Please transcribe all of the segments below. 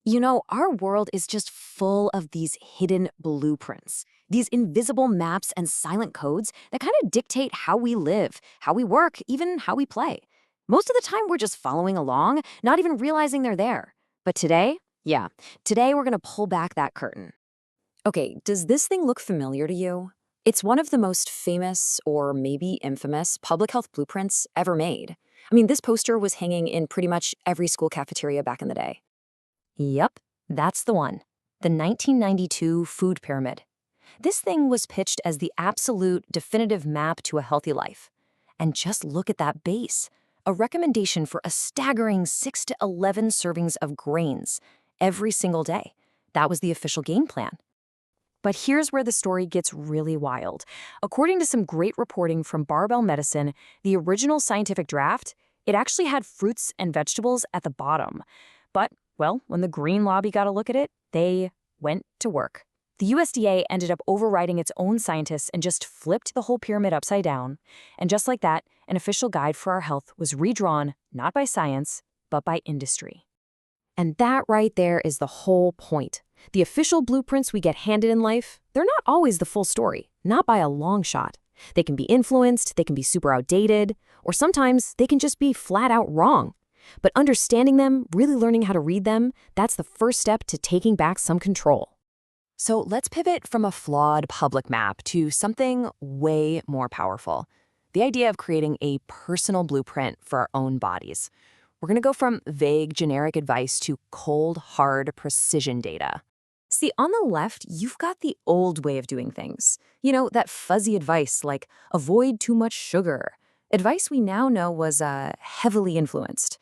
Our world is just full of these hidden blueprints, these invisible maps and silent codes that kind of dictate how we live, how we work, even how we play. Most of the time, we're just following along, not even realizing they're there. But today, yeah, today we're going to pull back that curtain. Okay, does this thing look familiar to you? It's one of the most famous, or maybe infamous, public health blueprints ever made. I mean, this poster was hanging in pretty much every school cafeteria back in the day. Yep, that's the one. The 1992 food pyramid. This thing was pitched as the absolute definitive map to a healthy life. And just look at that base. A recommendation for a staggering 6 to 11 servings of grains every single day. That was the official game plan. But here's where the story gets really wild. According to some great reporting from Barbell Medicine, the original scientific draft, it actually had fruits and vegetables at the bottom. But, well, when the Green Lobby got a look at it, they went to work. The USDA ended up overriding its own scientists and just flipped the whole pyramid upside down. And just like that, an official guide for our health was redrawn, not by science, but by industry. And that right there is the whole point. The official blueprints we get handed in life, they're not always the full story, not by a long shot. They can be influenced, they can be super outdated, or sometimes they can just be flat out wrong. But understanding them, really learning how to read them, that's the first step to taking back some control. So let's pivot from a flawed public map to something way more powerful. The idea of creating a personal blueprint for our own bodies. We're going to go from vague, generic advice to cold, hard, precision data. See, on the left, you've got the old way of doing things. That fuzzy advice like avoid too much sugar. Advice we now know was heavily influenced.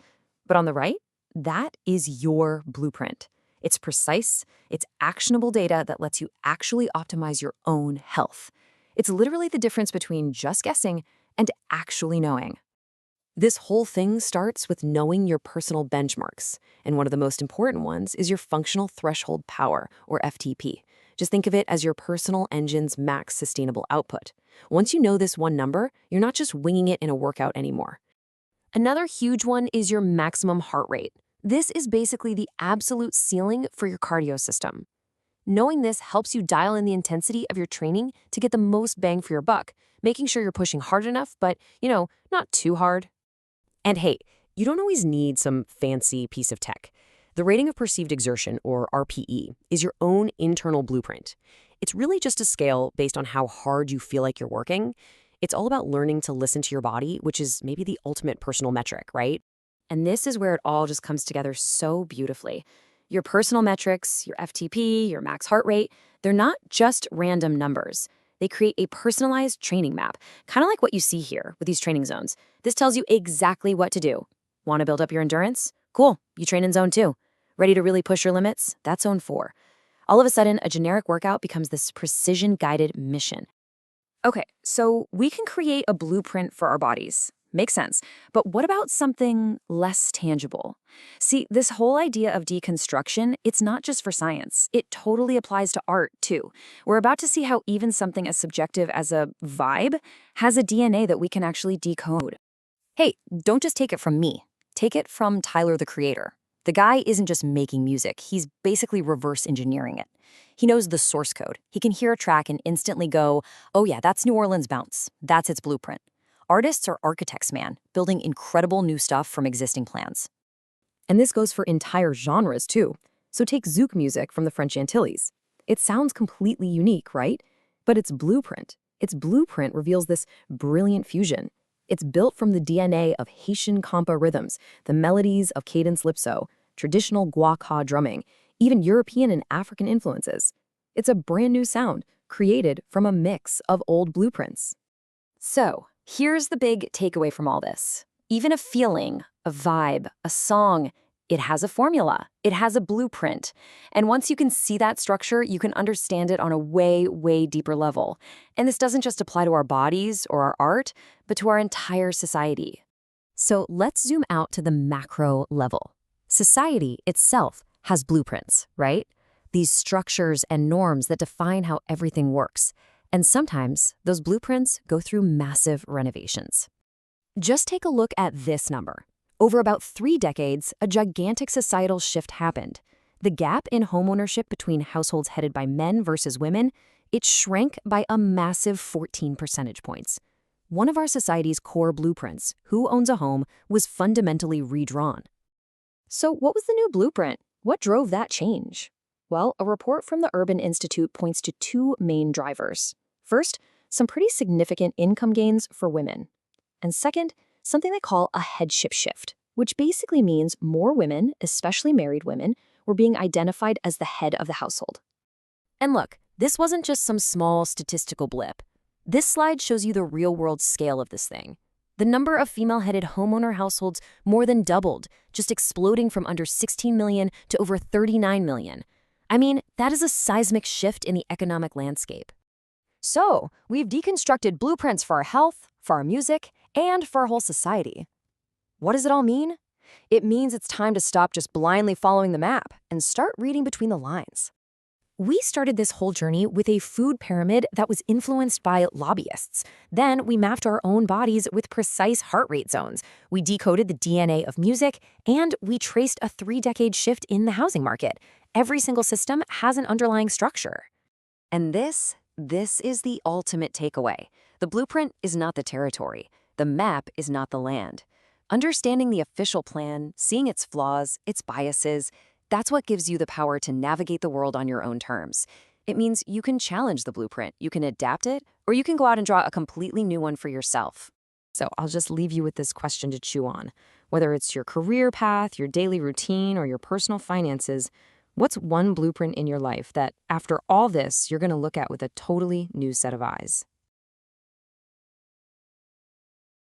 But on the right, that is your blueprint. It's precise, it's actionable data that lets you actually optimize your own health. It's literally the difference between just guessing and actually knowing. This whole thing starts with knowing your personal benchmarks, and one of the most important ones is your functional threshold power, or FTP. Just think of it as your personal engine's max sustainable output. Once you know this one number, you're not just winging it in a workout anymore. Another huge one is your maximum heart rate. This is basically the absolute ceiling for your cardio system. Knowing this helps you dial in the intensity of your training to get the most bang for your buck, making sure you're pushing hard enough, but, not too hard. And hey, you don't always need some fancy piece of tech. The rating of perceived exertion, or RPE, is your own internal blueprint. It's really just a scale based on how hard you feel like you're working. It's all about learning to listen to your body, which is maybe the ultimate personal metric, right? And this is where it all just comes together so beautifully. Your personal metrics, your FTP, your max heart rate, they're not just random numbers. They create a personalized training map, kind of like what you see here with these training zones. This tells you exactly what to do. Want to build up your endurance? Cool, you train in zone 2. Ready to really push your limits? That's zone 4. All of a sudden, a generic workout becomes this precision-guided mission. Okay, so we can create a blueprint for our bodies. Makes sense. But what about something less tangible? See, this whole idea of deconstruction, it's not just for science. It totally applies to art, too. We're about to see how even something as subjective as a vibe has a DNA that we can actually decode. Hey, don't just take it from me. Take it from Tyler, the Creator. The guy isn't just making music, he's basically reverse engineering it. He knows the source code. He can hear a track and instantly go, oh yeah, that's New Orleans bounce. That's its blueprint. Artists are architects, man, building incredible new stuff from existing plans. And this goes for entire genres, too. So take zouk music from the French Antilles. It sounds completely unique, right? But its blueprint reveals this brilliant fusion. It's built from the DNA of Haitian compa rhythms, the melodies of cadence calypso, traditional guaca drumming, even European and African influences. It's a brand new sound, created from a mix of old blueprints. So, here's the big takeaway from all this. Even a feeling, a vibe, a song, it has a formula. It has a blueprint. And once you can see that structure, you can understand it on a way, way deeper level. And this doesn't just apply to our bodies or our art, but to our entire society. So let's zoom out to the macro level. Society itself has blueprints, right? These structures and norms that define how everything works. And sometimes those blueprints go through massive renovations. Just take a look at this number. Over about 3 decades, a gigantic societal shift happened. The gap in homeownership between households headed by men versus women, it shrank by a massive 14 percentage points. One of our society's core blueprints, who owns a home, was fundamentally redrawn. So what was the new blueprint? What drove that change? Well, a report from the Urban Institute points to two main drivers. First, some pretty significant income gains for women. And second, something they call a headship shift, which basically means more women, especially married women, were being identified as the head of the household. And look, this wasn't just some small statistical blip. This slide shows you the real-world scale of this thing. The number of female-headed homeowner households more than doubled, just exploding from under 16 million to over 39 million. I mean, that is a seismic shift in the economic landscape. So, we've deconstructed blueprints for our health, for our music, and for our whole society. What does it all mean? It means it's time to stop just blindly following the map and start reading between the lines. We started this whole journey with a food pyramid that was influenced by lobbyists. Then we mapped our own bodies with precise heart rate zones. We decoded the DNA of music, and we traced a 3-decade shift in the housing market. Every single system has an underlying structure. And this is the ultimate takeaway. The blueprint is not the territory. The map is not the land. Understanding the official plan, seeing its flaws, its biases, that's what gives you the power to navigate the world on your own terms. It means you can challenge the blueprint, you can adapt it, or you can go out and draw a completely new one for yourself. So I'll just leave you with this question to chew on. Whether it's your career path, your daily routine, or your personal finances, what's one blueprint in your life that, after all this, you're going to look at with a totally new set of eyes?